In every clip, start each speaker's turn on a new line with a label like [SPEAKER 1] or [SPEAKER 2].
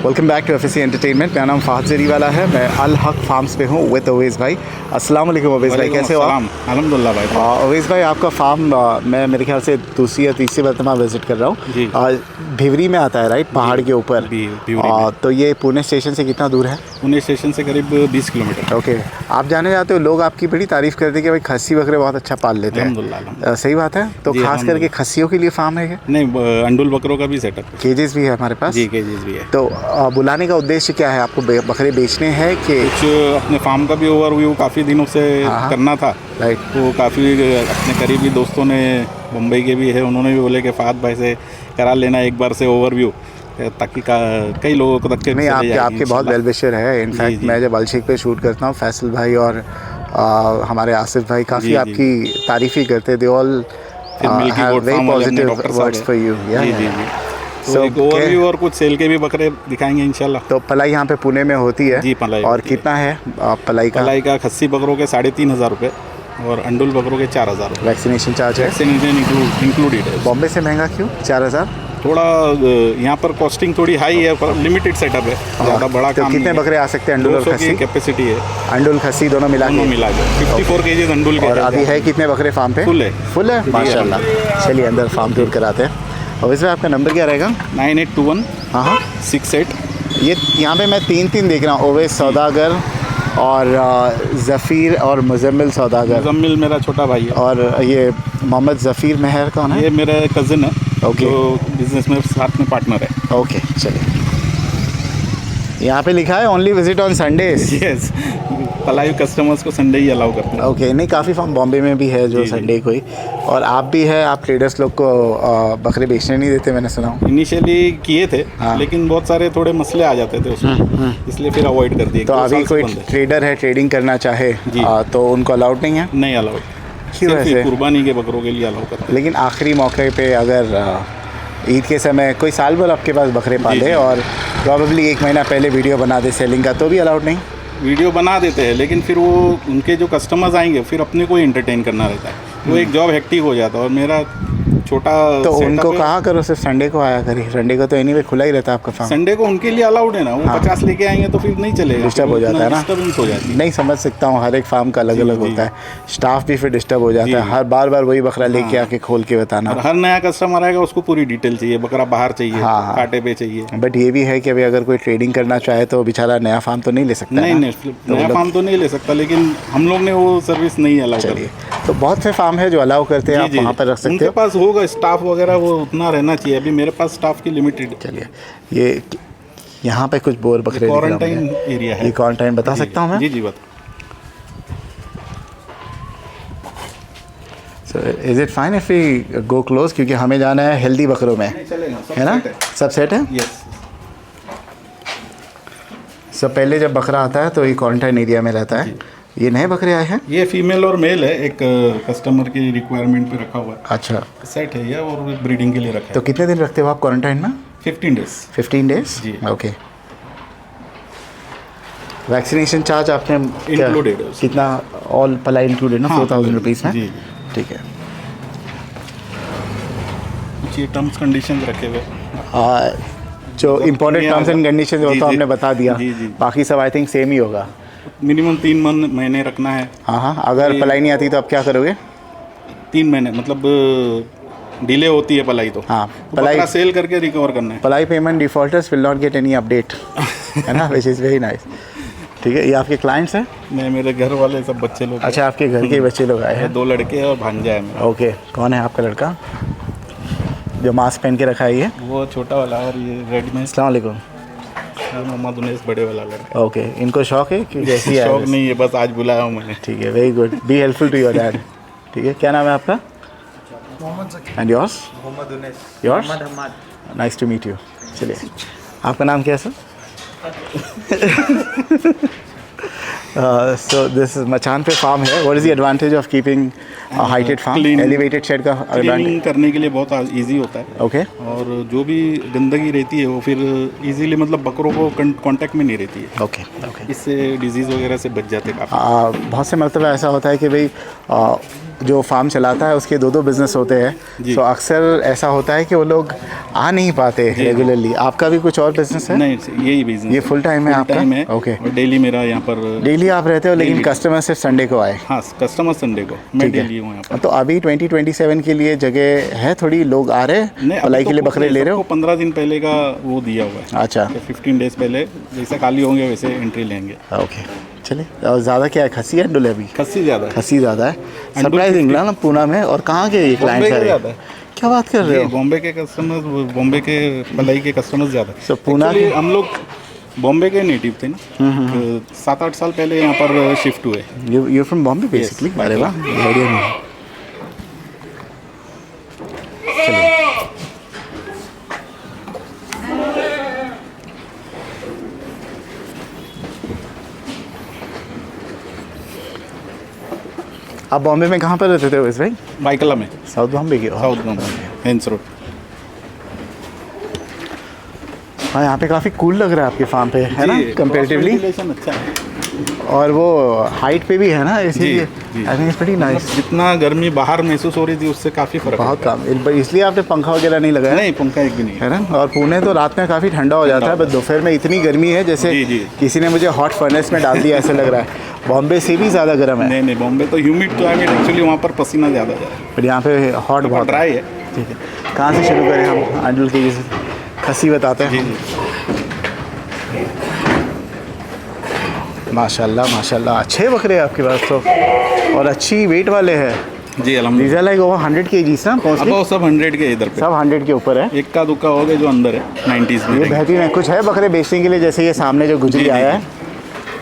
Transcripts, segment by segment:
[SPEAKER 1] Welcome back to FSC entertainment. मेरा नाम फ़ाहद जरीवाला है। मैं अल हक फार्म्स पे हूँ विद अवैस भाई। अस्सलाम वालेकुम अवैस भाई, कैसे हो आप?
[SPEAKER 2] अल्हम्दुलिल्लाह भाई।
[SPEAKER 1] अवैस भाई, आपका फार्म मैं मेरे ख्याल से दूसरी या तीसरी मरतबा विज़िट कर रहा हूँ। भिवरी में आता है राइट, पहाड़ के ऊपर। तो ये पुणे स्टेशन से कितना दूर है?
[SPEAKER 2] पुणे स्टेशन से करीब 20 किलोमीटर।
[SPEAKER 1] ओके, आप जाने जाते हो, लोग आपकी बड़ी तारीफ़ करते हैं कि भाई खस्सी बकरे बहुत अच्छा पाल लेते हैं।
[SPEAKER 2] अल्हम्दुलिल्लाह।
[SPEAKER 1] सही बात है। तो खास करके खस्सियों के लिए फार्म है?
[SPEAKER 2] नहीं, अंडुल बकरों का भी सेटअप है।
[SPEAKER 1] केजेस भी है हमारे पास?
[SPEAKER 2] जी, केजेस भी है।
[SPEAKER 1] तो बुलाने का उद्देश्य क्या है? आपको बकरे बेचने हैं कि
[SPEAKER 2] कुछ अपने फार्म का भी ओवरव्यू काफ़ी दिनों से करना था।
[SPEAKER 1] राइट।
[SPEAKER 2] तो काफ़ी अपने करीबी दोस्तों ने, मुंबई के भी है, उन्होंने भी बोले कि फ़ाहद भाई से करा लेना एक बार से ओवरव्यू, ताकि कई लोगों को तक
[SPEAKER 1] नहीं, आपके बहुत वेल विशर है। इनफैक्ट मैं जब अलशेख पे शूट करता हूँ, फैसल भाई और हमारे आसिफ भाई काफ़ी आपकी तारीफ़ ही करते। They all have very positive words for you.
[SPEAKER 2] तो एक ओवरव्यू और कुछ सेल के भी बकरे दिखाएंगे इंशाल्लाह।
[SPEAKER 1] तो पलाई यहाँ पे पुणे में होती है?
[SPEAKER 2] जी, पलाई।
[SPEAKER 1] और कितना है पलाई का?
[SPEAKER 2] पलाई का खस्सी बकरों के 3,500 रुपये और अंडुल बकरों के 4,000 रुपये।
[SPEAKER 1] वैक्सीनेशन चार्ज है?
[SPEAKER 2] वैक्सीनेशन इंक्लूडेड है।
[SPEAKER 1] बॉम्बे से महंगा क्यों 4,000?
[SPEAKER 2] थोड़ा यहाँ पर कॉस्टिंग थोड़ी हाई है, पर लिमिटेड सेटअप है, ज़्यादा बड़ा
[SPEAKER 1] तो
[SPEAKER 2] काम
[SPEAKER 1] कितने
[SPEAKER 2] नहीं
[SPEAKER 1] बकरे आ सकते हैं अंडुल और खस्सी
[SPEAKER 2] की कैपेसिटी है?
[SPEAKER 1] अंडुल खस्सी दोनों मिला के
[SPEAKER 2] 54 केजीज अंडुल के।
[SPEAKER 1] और अभी है कितने बकरे फार्म पे? फुल है माशाल्लाह। चलिए अंदर फार्म टूर कराते हैं। और इसमें आपका नंबर क्या रहेगा?
[SPEAKER 2] 9821
[SPEAKER 1] हाँ
[SPEAKER 2] 68।
[SPEAKER 1] ये यहाँ पे मैं तीन देख रहा हूँ, ओवैस सौदागर और ज़फ़ीर और मुज़म्मिल सौदागर।
[SPEAKER 2] मुज़म्मिल मेरा छोटा भाई है।
[SPEAKER 1] और ये मोहम्मद ज़फ़ीर महर कौन है?
[SPEAKER 2] ये मेरा कज़न है।
[SPEAKER 1] ओके।
[SPEAKER 2] जो बिजनेस में साथ में पार्टनर है।
[SPEAKER 1] ओके, चलिए। यहाँ पे लिखा है only visit on Sundays.
[SPEAKER 2] Yes, पलाई कस्टमर्स को संडे ही अलाउ करते हैं।
[SPEAKER 1] ओके। नहीं, काफ़ी फार्म बॉम्बे में भी है जो संडे को ही। और आप भी है, आप ट्रेडर्स लोग को बकरे बेचने नहीं देते, मैंने सुना।
[SPEAKER 2] इनिशियली किए थे, लेकिन बहुत सारे थोड़े मसले आ जाते थे उसमें, इसलिए फिर अवॉइड कर दिए।
[SPEAKER 1] तो अभी कोई ट्रेडर है, ट्रेडिंग करना चाहे तो उनको अलाउड नहीं है?
[SPEAKER 2] नहीं अलाउड।
[SPEAKER 1] क्यों ऐसे?
[SPEAKER 2] कुर्बानी के बकरों के लिए अलाउ करते हैं।
[SPEAKER 1] लेकिन आखिरी मौके पे अगर ईद के समय कोई साल भर आपके पास बकरे पाले और प्रॉबेबली 1 महीना पहले वीडियो बना दे सेलिंग का, तो भी अलाउड नहीं?
[SPEAKER 2] वीडियो बना देते हैं, लेकिन फिर वो उनके जो कस्टमर्स आएंगे फिर अपने को ही एंटरटेन करना रहता है। वो एक जॉब हेक्टिक हो जाता है। और मेरा छोटा
[SPEAKER 1] तो उनको कहा करो सिर्फ संडे को आया करिए। संडे को तो एनीवे खुला ही रहता है आपका फार्म।
[SPEAKER 2] संडे को उनके लिए अलाउड है ना। वो 50 लेके आएंगे तो फिर नहीं चलेगा,
[SPEAKER 1] डिस्टर्ब हो जाता है ना,
[SPEAKER 2] डिस्टर्बेंस हो जाती है।
[SPEAKER 1] नहीं, समझ सकता हूँ, हर एक फार्म का अलग अलग होता है। स्टाफ भी फिर डिस्टर्ब हो जाता है, हर बार वही बकरा लेके आके खोल के बताना।
[SPEAKER 2] और हर नया कस्टमर आएगा उसको पूरी डिटेल चाहिए, बकरा बाहर चाहिए, कांटे पे चाहिए।
[SPEAKER 1] बट ये भी है कि अभी अगर कोई ट्रेडिंग करना चाहे तो बेचारा नया फार्म तो नहीं ले सकता।
[SPEAKER 2] नहीं, नया फार्म तो नहीं ले सकता, लेकिन हम लोग ने वो सर्विस नहीं अलाउ करी।
[SPEAKER 1] तो बहुत से फार्म है जो अलाउ करते हैं, आप वहाँ पर रख सकते हैं।
[SPEAKER 2] उनके पास होगा स्टाफ वगैरह, वो उतना रहना चाहिए। अभी मेरे पास स्टाफ की लिमिटेड।
[SPEAKER 1] चलिए, ये यहाँ पे कुछ बोर बकरे
[SPEAKER 2] क्वारंटाइन एरिया है।
[SPEAKER 1] ये क्वारंटाइन बता सकता हूँ मैं?
[SPEAKER 2] जी बता।
[SPEAKER 1] So is it fine if we go close, क्योंकि हमें जाना है हेल्दी बकरों में, है ना? सब सेट है?
[SPEAKER 2] यस।
[SPEAKER 1] सब पहले जब बकरा आता है तो ये क्वारंटाइन एरिया में रहता है। ये नए बकरे आए हैं?
[SPEAKER 2] ये फीमेल और मेल है, एक कस्टमर की रिक्वायरमेंट पे रखा हुआ है।
[SPEAKER 1] अच्छा,
[SPEAKER 2] सेट है ये, और ब्रीडिंग के लिए रखा है।
[SPEAKER 1] तो कितने दिन रखते हो आप क्वारंटाइन में?
[SPEAKER 2] 15 डेज।
[SPEAKER 1] 15 डेज?
[SPEAKER 2] जी।
[SPEAKER 1] ओके। वैक्सीनेशन चार्ज आपने
[SPEAKER 2] इंक्लूडेड है?
[SPEAKER 1] कितना? ऑल पलाई इंक्लूडेड ना? 4,000 रुपीज़ में?
[SPEAKER 2] जी।
[SPEAKER 1] ठीक है।
[SPEAKER 2] कुछ ये टर्म्स कंडीशन रखे हुए,
[SPEAKER 1] जो इम्पोर्टेंट टर्म्स एंड कंडीशन वो तो हमने बता दिया। बाकी सब आई थिंक सेम ही होगा।
[SPEAKER 2] मिनिमम 3 महीने रखना है।
[SPEAKER 1] हाँ। अगर पलाई नहीं आती तो आप क्या करोगे?
[SPEAKER 2] 3 महीने मतलब डिले होती है पलाई तो पलाई सेल करके रिकवर करना है।
[SPEAKER 1] पलाई payment defaulters will not get any update, है ना? Which is very nice. ठीक है, ये आपके क्लाइंट्स हैं?
[SPEAKER 2] नहीं, मेरे घर वाले सब बच्चे लोग।
[SPEAKER 1] अच्छा, आपके घर के बच्चे लोग आए हैं?
[SPEAKER 2] 2 लड़के और भांजा है मेरा।
[SPEAKER 1] ओके। कौन है आपका लड़का जो मास्क पहन के रखा है? ये
[SPEAKER 2] वो छोटा वाला, और ये रेड में।
[SPEAKER 1] अस्सलाम वालेकुम।
[SPEAKER 2] मोहम्मद उनैस बड़े वाला लड़का।
[SPEAKER 1] ओके। इनको शौक है कि जैसी है?
[SPEAKER 2] शौक नहीं है, बस आज बुलाया हूँ मैंने।
[SPEAKER 1] ठीक है, very good, be helpful to your dad. ठीक है, क्या नाम है आपका? Mohammad. And yours? Mohammad Unais. Yours? Mohammad. Nice to meet you. चलिए, आपका नाम क्या है सर? So this is मचान पे फार्म है। What is the advantage of keeping a heighted farm? Elevated shed का
[SPEAKER 2] क्लीनिंग करने के लिए बहुत इजी होता है।
[SPEAKER 1] ओके।
[SPEAKER 2] और जो भी गंदगी रहती है वो फिर इजीली, मतलब बकरों को कांटेक्ट में नहीं रहती है।
[SPEAKER 1] ओके।
[SPEAKER 2] इससे डिजीज़ वगैरह से बच जाते काफ़ी।
[SPEAKER 1] बहुत से मरतबा ऐसा होता है कि भाई जो फार्म चलाता है उसके 2 बिजनेस होते हैं, तो अक्सर ऐसा होता है कि वो लोग आ नहीं पाते रेगुलरली। आपका भी कुछ और बिजनेस है?
[SPEAKER 2] नहीं, यही बिजनेस।
[SPEAKER 1] ये फुल टाइम है आपका?
[SPEAKER 2] टाइम है।
[SPEAKER 1] ओके।
[SPEAKER 2] और डेली मेरा यहाँ पर
[SPEAKER 1] डेली आप रहते हो, लेकिन कस्टमर सिर्फ संडे को आए?
[SPEAKER 2] हाँ, कस्टमर संडे को, मैं डेली हूँ यहाँ पर।
[SPEAKER 1] तो अभी 2027 के लिए जगह है थोड़ी, लोग आ रहे हैं पलाई के लिए बकरे ले रहे हो?
[SPEAKER 2] 15 दिन पहले का वो दिया हुआ है।
[SPEAKER 1] अच्छा,
[SPEAKER 2] 15 डेज पहले जैसे खाली होंगे वैसे एंट्री लेंगे।
[SPEAKER 1] ओके, चलिए। और ज़्यादा क्या है, खस्सी है अंडुल है अभी?
[SPEAKER 2] खस्सी ज़्यादा है।
[SPEAKER 1] खस्सी ज़्यादा है, सरप्राइजिंग ना पूना में। और कहाँ के ये क्लाइंट्स है? क्या बात कर रहे हो?
[SPEAKER 2] बॉम्बे के कस्टमर्स, बॉम्बे के पलाई के कस्टमर्स ज़्यादा।
[SPEAKER 1] तो पूना के
[SPEAKER 2] हम लोग बॉम्बे के नेटिव थे ना, 7-8 साल पहले यहाँ पर शिफ्ट हुए।
[SPEAKER 1] You from Bombay basically? अरे वाह, आइडिया नहीं। चलिए, आप बॉम्बे में कहाँ पर रहते थे वैसे भाई?
[SPEAKER 2] बाइकला में।
[SPEAKER 1] साउथ बॉम्बे के?
[SPEAKER 2] South Bombay, hence road.
[SPEAKER 1] हाँ, यहाँ पे काफ़ी कूल लग रहा है आपके फार्म पे, है ना, कंपैरेटिवली?
[SPEAKER 2] अच्छा है।
[SPEAKER 1] और वो हाइट पे भी है ना, इसीलिए I think it's pretty nice.
[SPEAKER 2] जितना गर्मी बाहर महसूस हो रही थी उससे काफ़ी फर्क,
[SPEAKER 1] बहुत कम। इसलिए आपने पंखा वगैरह नहीं लगाया?
[SPEAKER 2] नहीं, पंखा एक भी नहीं
[SPEAKER 1] है ना। और पुणे तो रात में काफ़ी ठंडा हो जाता है, बस दोपहर में इतनी गर्मी है जैसे किसी ने मुझे हॉट फर्नेस में डाल दिया ऐसा लग रहा है। बॉम्बे से भी ज़्यादा गर्म है?
[SPEAKER 2] नहीं, बॉम्बे तो ह्यूमिड क्लाइमेट, एक्चुअली वहाँ पर पसीना ज़्यादा है,
[SPEAKER 1] पर यहाँ पे हॉट बहुत
[SPEAKER 2] ड्राई है।
[SPEAKER 1] ठीक है, कहाँ से शुरू करें हम? अंडुल की खस्सी बताते हैं। माशाल्लाह माशाल्लाह, अच्छे बकरे हैं आपके पास तो, और अच्छी वेट वाले हैं
[SPEAKER 2] जी। अल्हम्दुलिल्लाह।
[SPEAKER 1] लाइक वो 100 kg ना मोस्टली?
[SPEAKER 2] अब सब 100 के इधर पे,
[SPEAKER 1] सब 100 के ऊपर है।
[SPEAKER 2] एक का दुक्का हो गया जो अंदर है 90s में।
[SPEAKER 1] ये बेहतरीन है। कुछ है बकरे बेचने के लिए, जैसे ये सामने जो गुजरी आया है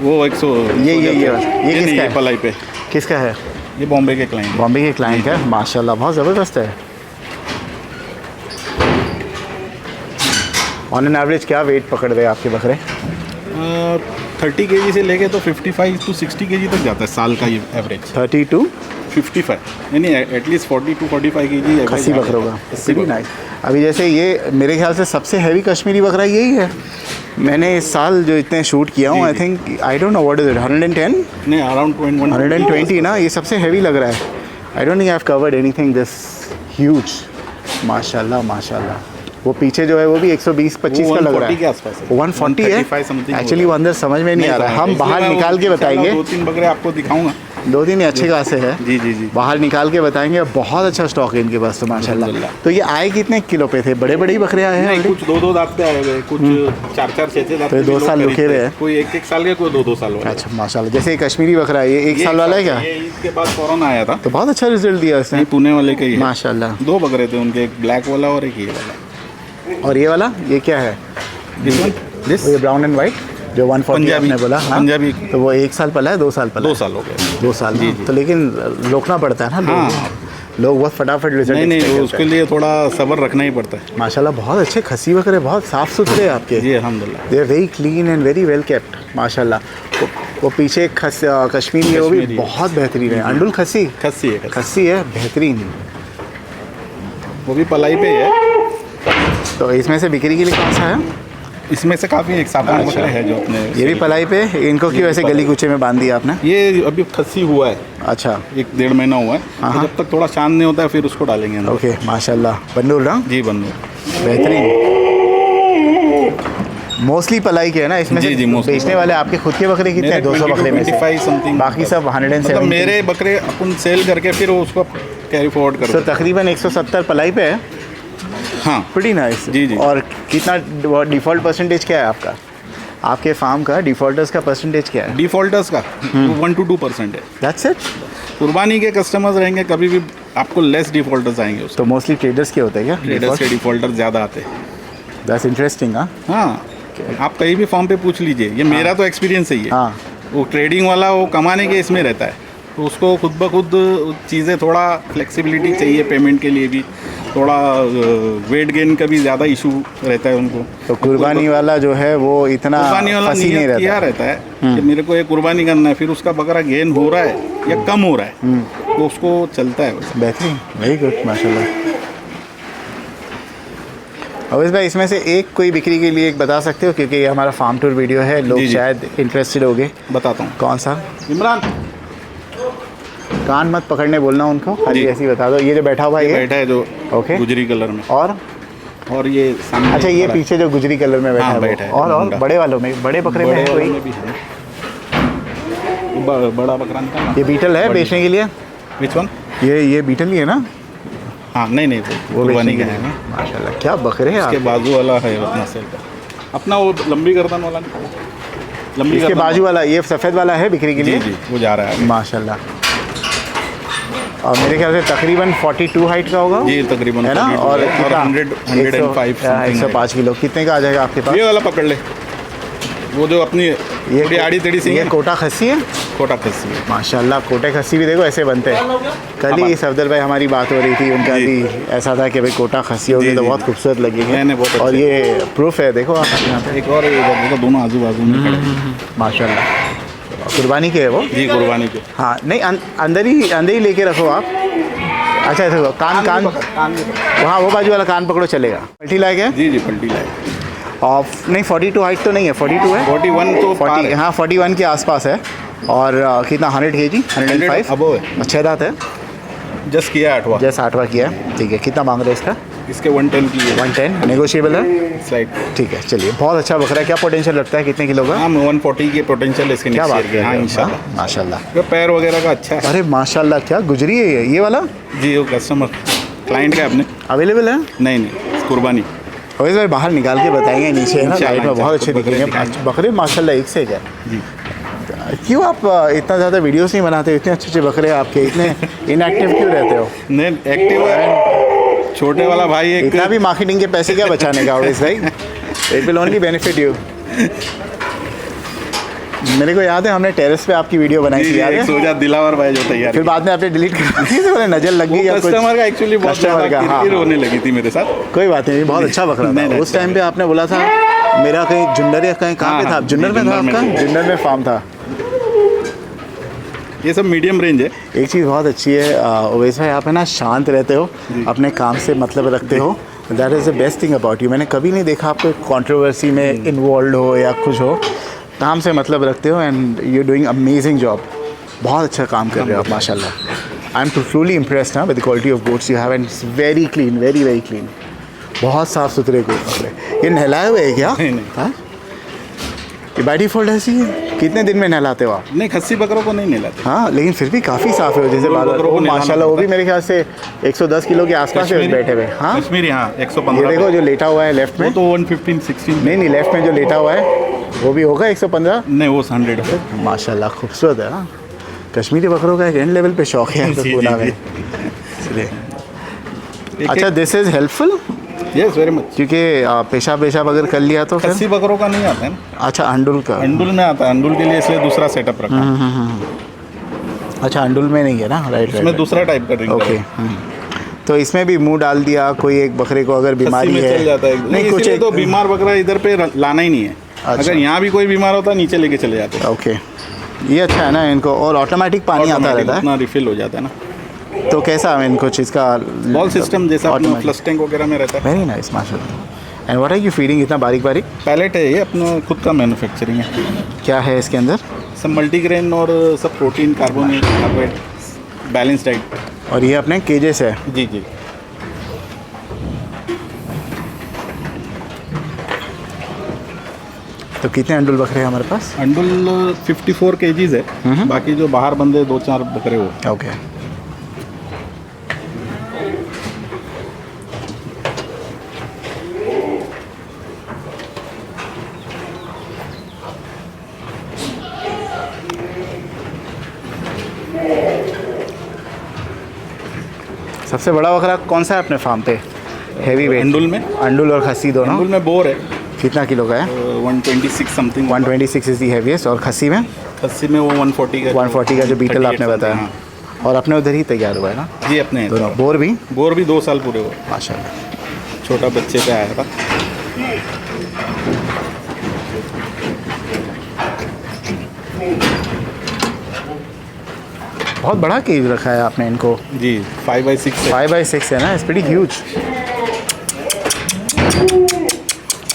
[SPEAKER 2] वो 100?
[SPEAKER 1] ये किसका है?
[SPEAKER 2] पलाई पे
[SPEAKER 1] किसका है?
[SPEAKER 2] ये बॉम्बे के क्लाइंट।
[SPEAKER 1] बॉम्बे के क्लाइंट है, माशाल्लाह बहुत ज़बरदस्त है। ऑन एन एवरेज क्या वेट पकड़ रहे हैं आपके बकरे?
[SPEAKER 2] 30 kg से लेके तो 55 to 60 kg तक जाता है साल का, ये एवरेज।
[SPEAKER 1] 30 to
[SPEAKER 2] 55, यानी एटलीस्ट 40 to 45 kg
[SPEAKER 1] खस्सी बकरों का। Very nice. अभी जैसे ये मेरे ख्याल से सबसे हैवी कश्मीरी बकरा यही है। मैंने इस साल जो इतने शूट किया हूँ, I think, I don't know what is it, 110?
[SPEAKER 2] नहीं, अराउंड
[SPEAKER 1] 120 ना, ये सबसे हैवी लग रहा है। I don't think I have covered anything this huge. माशाल्लाह माशाल्लाह। वो पीछे जो है वो भी 120-25 का लग रहा है। 140 है एक्चुअली, वो अंदर समझ में नहीं आ रहा है। हम बाहर निकाल के बताएंगे,
[SPEAKER 2] 2-3 बकरे आपको दिखाऊंगा।
[SPEAKER 1] 2-3 अच्छे खासे है।
[SPEAKER 2] जी,
[SPEAKER 1] बाहर निकाल के बताएंगे। बहुत अच्छा स्टॉक है इनके पास तो माशाल्लाह। तो ये आए कितने किलो पे थे? बड़े बड़े ही बकरे आए हैं?
[SPEAKER 2] कुछ 2-2 दांत पे आए हुए, कुछ 4-4, 6-6 दांत पे।
[SPEAKER 1] 2 साल रुके हुए हैं।
[SPEAKER 2] कोई 1-1 साल का, कोई 2-2 साल वाला।
[SPEAKER 1] अच्छा माशाल्लाह। जैसे कश्मीरी बकरा है, ये 1 साल वाला है क्या?
[SPEAKER 2] ये इसके बाद फौरन आया था,
[SPEAKER 1] तो बहुत अच्छा रिजल्ट दिया इसने।
[SPEAKER 2] पुणे वाले का ही
[SPEAKER 1] माशाल्लाह।
[SPEAKER 2] 2 बकरे थे उनके, एक ब्लैक वाला और एक ये वाला।
[SPEAKER 1] और ये वाला, ये क्या है? ये ब्राउन एंड वाइट जो 140 आपने बोला?
[SPEAKER 2] पंजाबी।
[SPEAKER 1] तो वो 1 साल पला है, 2 साल पला?
[SPEAKER 2] 2 साल हो गए।
[SPEAKER 1] 2 साल जी। तो लेकिन रोकना पड़ता है ना, लोग बहुत फटाफट रिजल्ट।
[SPEAKER 2] नहीं, उसके लिए थोड़ा सब्र रखना ही पड़ता है।
[SPEAKER 1] माशाल्लाह बहुत अच्छे खस्सी बकरे, बहुत साफ सुथरे आपके।
[SPEAKER 2] जी अल्हम्दुलिल्लाह।
[SPEAKER 1] They are very clean and very well kept माशाल्लाह। वो पीछे कश्मीरी है, वो भी बहुत बेहतरीन है। अंडुल खस्सी है, बेहतरीन।
[SPEAKER 2] वो भी पलाई पे है।
[SPEAKER 1] तो इसमें से बिक्री के लिए कौन सा है?
[SPEAKER 2] इसमें से काफ़ी एक 7-8 बकरे हैं जो अपने।
[SPEAKER 1] ये भी पलाई पे? इनको क्यों ऐसे गली कूचे में बांध दिया आपने?
[SPEAKER 2] ये अभी खस्सी हुआ है।
[SPEAKER 1] अच्छा,
[SPEAKER 2] 1-1.5 महीना हुआ है, तो जब तक थोड़ा शांत नहीं होता है फिर उसको डालेंगे अंदर।
[SPEAKER 1] ओके माशाल्लाह। बन्नूर ना? जी
[SPEAKER 2] बन्नूर,
[SPEAKER 1] बेहतरीन। मोस्टली पलाई के है ना इसमें?
[SPEAKER 2] जी,
[SPEAKER 1] बेचने वाले आपके खुद के बकरे कितने हैं? 200 बकरे में से
[SPEAKER 2] 25 समथिंग,
[SPEAKER 1] बाकी सब 170।
[SPEAKER 2] मतलब मेरे बकरे अपन सेल करके फिर उसको कैरी फॉरवर्ड करते हैं।
[SPEAKER 1] तो तकरीबन 170 पलाई पे है।
[SPEAKER 2] हाँ,
[SPEAKER 1] प्रीटी नाइस।
[SPEAKER 2] जी।
[SPEAKER 1] और कितना डिफ़ॉल्ट परसेंटेज क्या है आपका? आपके फार्म का डिफ़ॉल्टर्स का परसेंटेज क्या है?
[SPEAKER 2] डिफ़ॉल्टर्स का 1 to 2% है।
[SPEAKER 1] That's it?
[SPEAKER 2] कुर्बानी के कस्टमर्स रहेंगे, कभी भी आपको लेस डिफ़ॉल्टर्स आएंगे उससे।
[SPEAKER 1] तो मोस्टली ट्रेडर्स के होते हैं क्या?
[SPEAKER 2] ट्रेडर्स के डिफ़ॉल्टर ज़्यादा आते हैं।
[SPEAKER 1] That's interesting.
[SPEAKER 2] हाँ, आप कहीं भी फॉर्म पे पूछ लीजिए, ये मेरा तो एक्सपीरियंस ही है।
[SPEAKER 1] हाँ,
[SPEAKER 2] वो ट्रेडिंग वाला वो कमाने के इसमें रहता है, तो उसको खुद ब खुद चीज़ें थोड़ा फ्लेक्सिबिलिटी चाहिए, पेमेंट के लिए भी थोड़ा वेट गेन का भी ज़्यादा इशू रहता है उनको।
[SPEAKER 1] तो कुर्बानी वाला जो है वो इतना फंसी नहीं रहता।
[SPEAKER 2] किया रहता है कि मेरे को ये कुर्बानी करना है, फिर उसका बकरा गेन हो रहा है या कम हो रहा है, तो उसको चलता है वैसे।
[SPEAKER 1] बेहतरीन, वेरी गुड माशाल्लाह। अवैस भाई, इसमें से एक कोई बिक्री के लिए एक बता सकते हो, क्योंकि ये हमारा फार्म टूर वीडियो है, लोग शायद इंटरेस्टेड होंगे।
[SPEAKER 2] बताता हूँ।
[SPEAKER 1] कौन सा?
[SPEAKER 2] इमरान,
[SPEAKER 1] कान मत पकड़ने बोलना उनको, खाली ऐसे ही बता दो। ये जो बैठा हुआ है
[SPEAKER 2] बैठा है जो
[SPEAKER 1] ओके
[SPEAKER 2] गुजरी कलर में,
[SPEAKER 1] और
[SPEAKER 2] ये सामने
[SPEAKER 1] अच्छा ये पीछे जो गुजरी कलर में बैठा है, और बड़े वालों में, बड़े बकरे में है कोई?
[SPEAKER 2] बड़ा बकरा निकालना।
[SPEAKER 1] ये बीटल है बेचने के लिए?
[SPEAKER 2] Which one?
[SPEAKER 1] ये बीटल ही है ना?
[SPEAKER 2] हाँ नहीं वो
[SPEAKER 1] बेचने के लिए है। माशाल्लाह क्या बकरे हैं।
[SPEAKER 2] इसके बाजू वाला है अपना सेल का, अपना वो लंबी गर्दन वाला, लंबी
[SPEAKER 1] इसके बाजू वाला ये सफ़ेद वाला है बिक्री के लिए?
[SPEAKER 2] जी वो जा रहा है
[SPEAKER 1] माशाल्लाह। और मेरे ख्याल से तकरीबन 42 हाइट का होगा
[SPEAKER 2] जी, तकरीबन
[SPEAKER 1] है ना? और 105 किलो। कितने का आ जाएगा आपके पास?
[SPEAKER 2] ये वाला पकड़ ले, वो जो अपनी ये आड़ी टेढ़ी सी
[SPEAKER 1] ये कोटा खस्सी है?
[SPEAKER 2] कोटा खस्सी है
[SPEAKER 1] माशाल्लाह। कोटे खस्सी भी देखो ऐसे बनते हैं। कल ही सफदर भाई हमारी बात हो रही थी, उनका भी ऐसा था कि भाई कोटा खस्सी होगी तो बहुत खूबसूरत लगेगी। और ये प्रूफ है, देखो आप यहाँ पे
[SPEAKER 2] एक और देखो, दोनों आजू बाजू में खड़े
[SPEAKER 1] माशाल्लाह। कुर्बानी के है वो?
[SPEAKER 2] जी कुर्बानी के।
[SPEAKER 1] हाँ नहीं अंदर ही लेके रखो आप। अच्छा देखो कान वहाँ वो बाजू वाला कान पकड़ो चलेगा। पल्टी लायक है?
[SPEAKER 2] जी पल्टी लायक।
[SPEAKER 1] और नहीं 42 हाइट तो नहीं है, 42 है?
[SPEAKER 2] 41 तो
[SPEAKER 1] 40 हाँ 41 के आसपास है। और कितना 100 kg? 105
[SPEAKER 2] अब है।
[SPEAKER 1] अच्छे दांत है?
[SPEAKER 2] जस्ट किया 8वां।
[SPEAKER 1] जस्ट 8वां किया है, ठीक है। कितना मांग रहे हैं इसका?
[SPEAKER 2] इसके 110 की है।
[SPEAKER 1] 110 नेगोशिएबल है?
[SPEAKER 2] स्लाइड।
[SPEAKER 1] ठीक है चलिए, बहुत अच्छा बकरा है। क्या पोटेंशियल लगता है, कितने किलो का?
[SPEAKER 2] हाँ 140 के पोटेंशियल इसके।
[SPEAKER 1] क्या बात है,
[SPEAKER 2] हाँ इंशाल्लाह
[SPEAKER 1] माशाल्लाह।
[SPEAKER 2] पैर वगैरह का अच्छा है।
[SPEAKER 1] अरे माशाल्लाह क्या गुजरी है ये वाला?
[SPEAKER 2] जी वो कस्टमर क्लाइंट का अपने
[SPEAKER 1] अवेलेबल है?
[SPEAKER 2] नहीं कुर्बानी।
[SPEAKER 1] अवैस भाई बाहर निकाल के बताएंगे, नीचे है ना लाइट में बहुत अच्छे दिखेंगे बकरे माशाल्लाह। एक से क्या
[SPEAKER 2] जी।
[SPEAKER 1] क्यों आप इतना ज़्यादा वीडियोस नहीं बनाते? इतने अच्छे बकरे आपके, इतने इनएक्टिव क्यों रहते हो?
[SPEAKER 2] नहीं एक्टिव है, छोटे वाला भाई एक।
[SPEAKER 1] इतना भी मार्केटिंग के पैसे क्या बचाने का अवैस भाई? It will only benefit you. मेरे को याद है हमने टेरेस पे आपकी वीडियो बनाई थी, याद है?
[SPEAKER 2] सोचा दिलावर भाई जो तैयार,
[SPEAKER 1] फिर बाद में आपने डिलीट कर दी थी, नजर लग गई या कुछ?
[SPEAKER 2] कस्टमर का एक्चुअली बहुत ज़्यादा होने लगी थी मेरे साथ।
[SPEAKER 1] कोई बात नहीं, बहुत अच्छा बकरा था। उस टाइम पे आपने बोला था मेरा कहीं जुन्नर या कहीं कहाँ पे था? जुन्नर में था आपका? जुन्नर में फार्म था।
[SPEAKER 2] ये सब मीडियम रेंज है।
[SPEAKER 1] एक चीज़ बहुत अच्छी है अवैस भाई, आप है ना शांत रहते हो, अपने काम से मतलब रखते हो। That is the best thing about you. मैंने कभी नहीं देखा आपको कंट्रोवर्सी में इन्वॉल्व हो या कुछ हो। काम से मतलब रखते हो and you doing amazing job. बहुत अच्छा काम कर रहे हो आप माशाल्लाह। आई एम ट्रूली इम्प्रेस्ड ना with the quality of goats you have and it's very clean, very very clean. बहुत साफ़ सुथरे गोट पकड़े। ये नहलाए हुए है क्या? हाँ ये बाय डिफ़ॉल्ट ऐसी है? कितने दिन में नहलाते हो आप?
[SPEAKER 2] नहीं खस्सी बकरों को नहीं नहलाते।
[SPEAKER 1] हाँ लेकिन फिर भी काफ़ी साफ़ है, जैसे माशाल्लाह। वो भी मेरे ख्याल से 110 किलो के आसपास है बैठे हुए। हाँ
[SPEAKER 2] कश्मीरी, हाँ 115।
[SPEAKER 1] ये देखो जो लेटा हुआ है लेफ्ट में,
[SPEAKER 2] तो 115-16।
[SPEAKER 1] नहीं लेफ्ट में जो लेटा हुआ है वो भी होगा 115?
[SPEAKER 2] नहीं वो 100 है।
[SPEAKER 1] माशाल्लाह खूबसूरत है। हाँ कश्मीरी बकरों का एक एंड लेवल पे शौक है पूरा में। अच्छा this is helpful?
[SPEAKER 2] Yes very much.
[SPEAKER 1] क्योंकि पेशाब अगर कर लिया तो
[SPEAKER 2] खस्सी बकरों का नहीं आता है।
[SPEAKER 1] अच्छा अंडुल का?
[SPEAKER 2] अंडुल में आता है, अंडुल के लिए इसलिए दूसरा सेटअप रखा है।
[SPEAKER 1] अच्छा अंडुल में नहीं है ना? राइट
[SPEAKER 2] इसमें दूसरा टाइप का रिंग।
[SPEAKER 1] ओके तो इसमें भी मुंह डाल दिया कोई एक बकरे को, अगर बीमारी है
[SPEAKER 2] चल जाता है। नहीं कुछ तो बीमार बकरा इधर पे लाना ही नहीं है। अगर यहाँ भी कोई बीमार होता है नीचे लेके चले जाते हैं।
[SPEAKER 1] ओके ये अच्छा है ना इनको। और ऑटोमेटिक पानी आता रहता है?
[SPEAKER 2] अपना रिफिल हो जाता है ना।
[SPEAKER 1] तो कैसा है इनको चीज़ का?
[SPEAKER 2] बॉल सिस्टम जैसा अपना फ्लश टैंक वगैरह में रहता है।
[SPEAKER 1] वेरी नाइस माशाल्लाह। And what are you feeding? इतना बारीक
[SPEAKER 2] पैलेट है ये, अपना खुद का मैन्युफैक्चरिंग है।
[SPEAKER 1] क्या है इसके अंदर?
[SPEAKER 2] सब मल्टीग्रेन और सब प्रोटीन, कार्बोहाइड्रेट, बैलेंस डाइट।
[SPEAKER 1] और ये अपने केजेस है?
[SPEAKER 2] जी जी।
[SPEAKER 1] तो कितने अंडुल बकरे हैं हमारे पास?
[SPEAKER 2] अंडुल 54 kgs है। बाकी जो बाहर बंदे 2-4 बकरे हो।
[SPEAKER 1] ओके सबसे बड़ा बकरा कौन सा है अपने फार्म पे? हेवी वेट
[SPEAKER 2] अंडुल में?
[SPEAKER 1] अंडुल और खस्सी दोनों?
[SPEAKER 2] अंडुल में बोर है।
[SPEAKER 1] कितना किलो का है?
[SPEAKER 2] 126 समथिंग।
[SPEAKER 1] 126 is the heaviest. और खस्सी में?
[SPEAKER 2] खस्सी में वो 140 का।
[SPEAKER 1] 140 का जो बीटल आपने बताया।
[SPEAKER 2] हाँ।
[SPEAKER 1] और अपने उधर ही तैयार हुआ है ना?
[SPEAKER 2] जी अपने
[SPEAKER 1] दोनों। बोर भी
[SPEAKER 2] 2 साल पूरे हुए
[SPEAKER 1] माशाल्लाह।
[SPEAKER 2] छोटा बच्चे पे आया था।
[SPEAKER 1] बहुत बड़ा केज रखा है आपने इनको।
[SPEAKER 2] जी 5x6 है।
[SPEAKER 1] 5x6 है ना? It's pretty huge.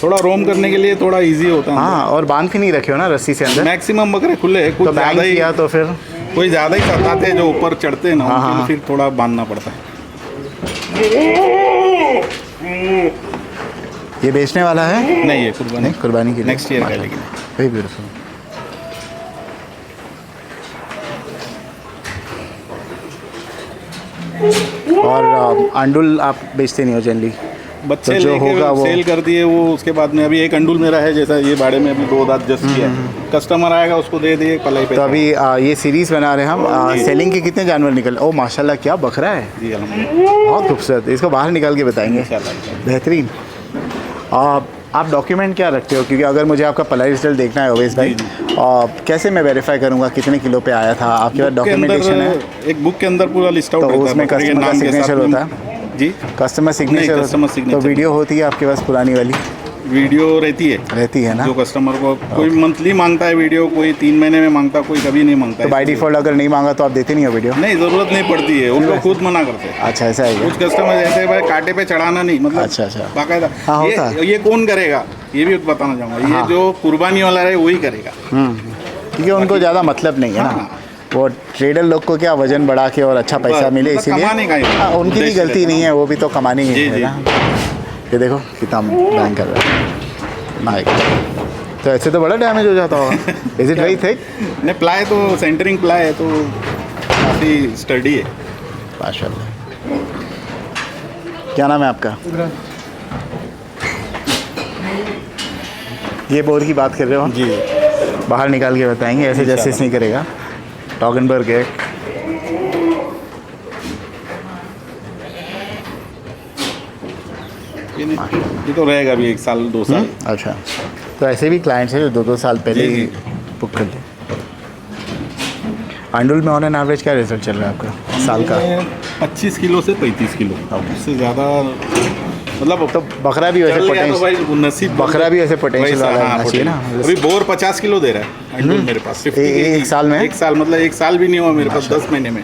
[SPEAKER 2] थोड़ा रोम करने के लिए थोड़ा इजी होता है।
[SPEAKER 1] हाँ और बांध के नहीं रखे हो ना रस्सी से अंदर?
[SPEAKER 2] मैक्सिमम बकरे खुले हैं, कुछ
[SPEAKER 1] तो बैंग किया तो फिर
[SPEAKER 2] कोई ज़्यादा ही सताते हैं जो ऊपर चढ़ते हैं ना, उनके लिए फिर थोड़ा बांधना पड़ता है।
[SPEAKER 1] ये बेचने वाला है?
[SPEAKER 2] नहीं, ये कुर्बानी
[SPEAKER 1] कुर्बानी के लिए
[SPEAKER 2] नेक्स्ट ईयर का है, लेकिन
[SPEAKER 1] वेरी ब्यूटीफुल। और अंडुल आप बेचते नहीं हो जनरली?
[SPEAKER 2] बच्चे
[SPEAKER 1] तो जो
[SPEAKER 2] लेके
[SPEAKER 1] होगा वो
[SPEAKER 2] सेल कर दिए वो, उसके बाद में अभी एक अंडुल मेरा है, जैसा ये बाड़े में अभी 2 दांत जस्ट किया है, कस्टमर आएगा उसको दे दिए पलाई पे।
[SPEAKER 1] तो अभी ये सीरीज़ बना रहे हैं हम। सेलिंग के कितने जानवर निकल? ओ माशाल्लाह, क्या बकरा है
[SPEAKER 2] जी, अल्हम्दुलिल्लाह,
[SPEAKER 1] बहुत खूबसूरत। इसको बाहर निकाल के बताएंगे,
[SPEAKER 2] इंशाल्लाह।
[SPEAKER 1] बेहतरीन। आप डॉक्यूमेंट क्या रखते हो? क्योंकि अगर मुझे आपका पलाई रिजल्ट देखना है ओवैस भाई, कैसे मैं वेरीफाई करूंगा कितने किलो पे आया था? आपके पास डॉक्यूमेंटेशन है?
[SPEAKER 2] एक बुक के अंदर पूरा लिस्ट आउट
[SPEAKER 1] तो
[SPEAKER 2] रहता है,
[SPEAKER 1] उसमें
[SPEAKER 2] बकरे के
[SPEAKER 1] कस्टमर का
[SPEAKER 2] नाम के साथ
[SPEAKER 1] सिग्नेचर
[SPEAKER 2] में।
[SPEAKER 1] होता है?
[SPEAKER 2] जी,
[SPEAKER 1] कस्टमर सिग्नेचर?
[SPEAKER 2] Customer signature.
[SPEAKER 1] तो वीडियो होती है आपके पास पुरानी वाली?
[SPEAKER 2] वीडियो रहती है
[SPEAKER 1] ना?
[SPEAKER 2] जो कस्टमर को कोई मंथली मांगता है वीडियो, कोई 3 महीने में मांगता है, कोई कभी नहीं मांगता
[SPEAKER 1] तो
[SPEAKER 2] है।
[SPEAKER 1] बाय डिफ़ॉल्ट अगर नहीं मांगा तो आप देते नहीं हो वीडियो?
[SPEAKER 2] नहीं, ज़रूरत नहीं पड़ती है, उनको खुद मना करते हैं।
[SPEAKER 1] अच्छा, ऐसा है क्या?
[SPEAKER 2] कुछ कस्टमर ऐसे भाई कांटे पे चढ़ाना नहीं, मतलब
[SPEAKER 1] अच्छा।
[SPEAKER 2] बाकायदा।
[SPEAKER 1] हाँ, होता है।
[SPEAKER 2] ये कौन करेगा, ये भी बताना चाहूँगा। ये जो कुर्बानी वाला है वही करेगा,
[SPEAKER 1] क्योंकि उनको ज़्यादा मतलब नहीं है ना। वो ट्रेडर लोग को क्या वजन बढ़ा के और अच्छा पैसा मिले,
[SPEAKER 2] मतलब कमाने का ही
[SPEAKER 1] इसीलिए। हाँ, उनकी भी गलती नहीं है, वो भी तो कमाने ही है ना। ये देखो कितना बैंग कर रहा है माइक। तो ऐसे तो बड़ा डैमेज हो जाता होगा। Is it very thick?
[SPEAKER 2] नहीं, प्लाई तो सेंटरिंग प्लाई है, तो काफ़ी स्टडी है
[SPEAKER 1] माशाल्लाह। क्या नाम है आपका? ये बोर की बात कर रहे हो
[SPEAKER 2] जी,
[SPEAKER 1] बाहर निकाल के बताएंगे, ऐसे जस्टिस नहीं करेगा। टॉगनबर्ग है।
[SPEAKER 2] ये तो रहेगा भी 1 साल 2 साल।
[SPEAKER 1] अच्छा, तो ऐसे भी क्लाइंट्स हैं जो 2 साल पहले ही बुक कर ले। अंडुल में ऑन एन एवरेज क्या रिजल्ट चल रहा है आपका साल का?
[SPEAKER 2] 25 किलो से 35 किलो, उससे ज़्यादा मतलब।
[SPEAKER 1] तो बकरा भी वैसे पोटेंशियल, बकरा भी वैसे पोटेंशियल वाला होना चाहिए ना।
[SPEAKER 2] अभी बोर 50 किलो दे रहा है अंडुल मेरे पास।
[SPEAKER 1] एक साल में?
[SPEAKER 2] 1 साल, मतलब 1 साल भी नहीं हुआ मेरे पास, 10 महीने में।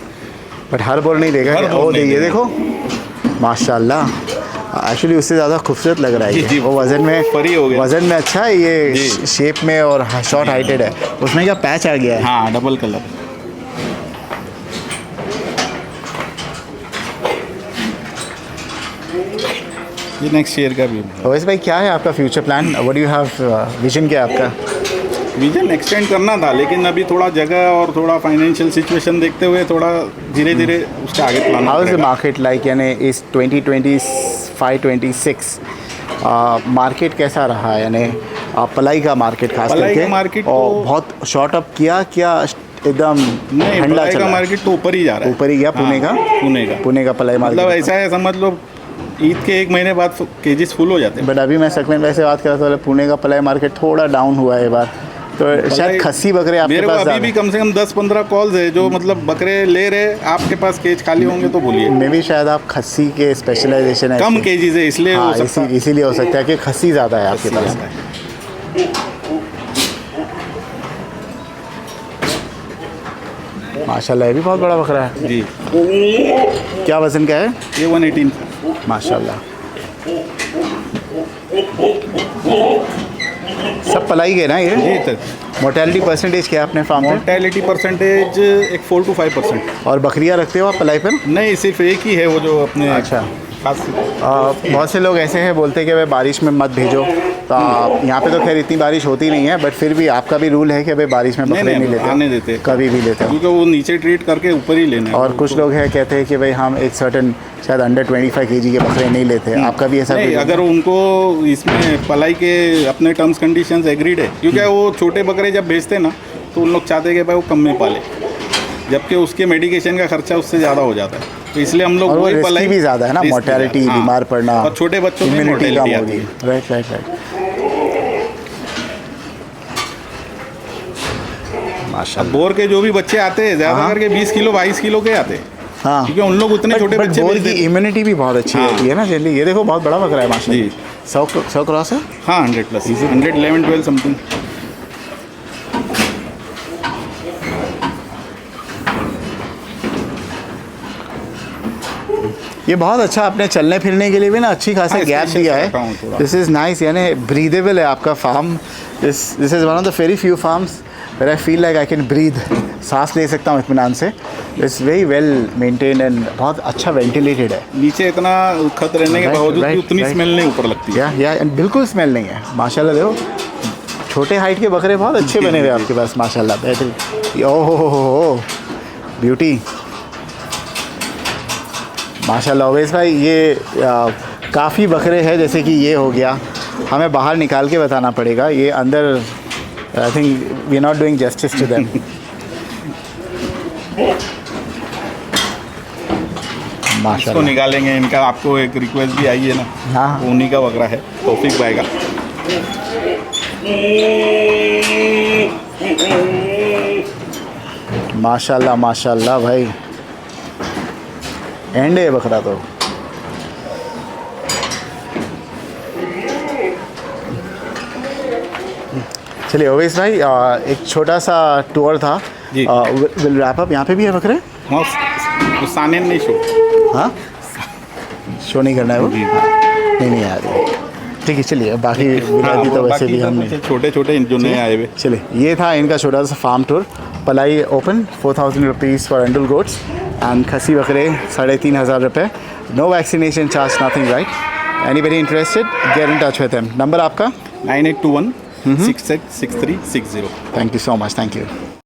[SPEAKER 1] बट हर बोर नहीं देगा क्या? वो ये देखो माशाल्लाह, एक्चुअली उससे ज़्यादा खूबसूरत लग रहा है।
[SPEAKER 2] जी,
[SPEAKER 1] वो वज़न में
[SPEAKER 2] परी हो गया,
[SPEAKER 1] वज़न में अच्छा है, ये शेप में और शॉर्ट हाइटेड है। उसमें क्या पैच आ गया है?
[SPEAKER 2] हाँ, डबल कलर। ये नेक्स्ट ईयर का भी है।
[SPEAKER 1] ओवैस भाई, क्या है आपका future plan? What do you have, vision क्या है आपका?
[SPEAKER 2] विजन एक्सटेंड करना था, लेकिन अभी थोड़ा जगह और थोड़ा फाइनेंशियल सिचुएशन देखते हुए थोड़ा धीरे धीरे उसके आगे plan.
[SPEAKER 1] How is the market like, यानी इस 2025-26 मार्केट कैसा रहा? यानी पलाई का मार्केट खास
[SPEAKER 2] पलाई
[SPEAKER 1] करके
[SPEAKER 2] का मार्केट
[SPEAKER 1] और
[SPEAKER 2] तो
[SPEAKER 1] बहुत शॉर्ट अप किया क्या एकदम
[SPEAKER 2] नहीं,
[SPEAKER 1] ठंडा
[SPEAKER 2] पलाई का
[SPEAKER 1] चला?
[SPEAKER 2] मार्केट तो ऊपर ही जा रहा है।
[SPEAKER 1] ऊपर ही गया? पुणे का? पुणे का पलाई मार्केट
[SPEAKER 2] मतलब ऐसा है, समझ लो ईद के 1 महीने बाद केजीज फुल हो जाते हैं।
[SPEAKER 1] बट अभी मैं सेगमेंट वैसे बात कर रहा था, पुणे का पलाई मार्केट थोड़ा डाउन हुआ है बार, तो शायद खस्सी बकरे आपके
[SPEAKER 2] मेरे
[SPEAKER 1] पास
[SPEAKER 2] को अभी भी कम से कम 10-15 कॉल्स है जो मतलब बकरे ले रहे, आपके पास केज खाली होंगे तो बोलिए।
[SPEAKER 1] मे भी शायद आप खस्सी के स्पेशलाइजेशन है,
[SPEAKER 2] कम केजीज है इसलिए हो सकता है।
[SPEAKER 1] इसीलिए हो सकता है कि खस्सी ज़्यादा है आपके पास। माशाल्लाह, ये भी बहुत बड़ा बकरा है
[SPEAKER 2] जी।
[SPEAKER 1] क्या वज़न का है
[SPEAKER 2] ये 118
[SPEAKER 1] माशाल्लाह? सब पलाई के ना ये?
[SPEAKER 2] जी सर।
[SPEAKER 1] मोर्टेलिटी परसेंटेज क्या है अपने फार्म पे?
[SPEAKER 2] मोर्टेलिटी परसेंटेज एक 4 to 5%।
[SPEAKER 1] और बकरियां रखते हो आप पलाई पर?
[SPEAKER 2] नहीं, सिर्फ एक ही है वो जो अपने
[SPEAKER 1] अच्छा।
[SPEAKER 2] खास।
[SPEAKER 1] बहुत से लोग ऐसे हैं बोलते हैं कि भाई बारिश में मत भेजो, तो यहाँ पे तो खैर इतनी बारिश होती नहीं है, बट फिर भी आपका भी रूल है कि भाई बारिश में बकरे नहीं लेते?
[SPEAKER 2] आने देते,
[SPEAKER 1] कभी भी लेते हो?
[SPEAKER 2] क्योंकि वो नीचे ट्रीट करके ऊपर ही लेना है।
[SPEAKER 1] और कुछ लोग हैं कहते हैं कि भाई हम एक सर्टन शायद अंडर 25 kg के बकरे नहीं लेते। आपका भी ऐसा?
[SPEAKER 2] नहीं, अगर उनको इसमें पलाई के अपने टर्म्स कंडीशंस एग्रीड है, क्योंकि वो छोटे बकरे जब भेजते हैं ना तो उन लोग चाहते हैं कि भाई वो कम में पाले, जबकि उसके मेडिकेशन का खर्चा उससे ज़्यादा हो जाता है, तो इसलिए हम लोग वही पलाई
[SPEAKER 1] भी ज़्यादा है ना, मोर्टेलिटी, बीमार पड़ना,
[SPEAKER 2] और छोटे बच्चों में मोर्टेलिटी आती है।
[SPEAKER 1] राइट। माशाल्लाह।
[SPEAKER 2] बोर के जो भी बच्चे आते हैं ज़्यादा करके 20 किलो 22 किलो के आते हैं।
[SPEAKER 1] हाँ,
[SPEAKER 2] क्योंकि उन लोग उतने छोटे बच्चे
[SPEAKER 1] बोर की इम्यूनिटी भी बहुत अच्छी रहती है ना जनरली। ये देखो बहुत बड़ा बकरा है माशाल्लाह।
[SPEAKER 2] जी।
[SPEAKER 1] 100 क्रॉस है?
[SPEAKER 2] हाँ, 100+, 111-12 समथिंग।
[SPEAKER 1] ये बहुत अच्छा, आपने चलने फिरने के लिए भी ना अच्छी खासा गैप दिया है। दिस इज़ नाइस, यानी ब्रीदेबल है आपका farm. This is one of the very few farms where I feel like I can breathe सांस ले सकता हूँ इत्मीनान से। It's very well maintained and बहुत अच्छा वेंटिलेटेड है।
[SPEAKER 2] नीचे इतना खत रहने के बावजूद भी उतनी स्मेल नहीं ऊपर लगती है।
[SPEAKER 1] या एंड बिल्कुल स्मेल नहीं है माशाल्लाह। देखो छोटे हाइट के बकरे बहुत अच्छे बने हुए आपके पास माशाल्लाह, बेहतरीन। ओह हो ब्यूटी माशाल्लाह। ओवैस भाई ये काफ़ी बकरे हैं, जैसे कि ये हो गया, हमें बाहर निकाल के बताना पड़ेगा। ये अंदर I think we are not doing justice to them. माशाल्लाह
[SPEAKER 2] इसको निकालेंगे। इनका आपको एक रिक्वेस्ट भी आई है ना।
[SPEAKER 1] हाँ
[SPEAKER 2] उन्हीं का बकरा है, तौफीक भाई का।
[SPEAKER 1] माशाल्लाह माशाल्लाह भाई, एंड है बकरा तो। चलिए ओवैस भाई एक छोटा सा टूर था, विल रैप अप। यहाँ पे भी है बकरे?
[SPEAKER 2] हाँ, साने नहीं शो।
[SPEAKER 1] हाँ शो नहीं करना है वो? नहीं यार ठीक है। चलिए बाकी बुनियादी तो वैसे भी हमने
[SPEAKER 2] छोटे छोटे जो नए आए हुए।
[SPEAKER 1] चलिए ये था इनका छोटा सा फार्म टूर। पलाई ओपन 4000 रुपीज़ फॉर एंडल गोट्स एंड खसी बकरे 3500 रुपये। No vaccination charge, nothing right. Anybody interested get in touch with him. Number आपका
[SPEAKER 2] 9821 666360।
[SPEAKER 1] Thank you so much, thank you.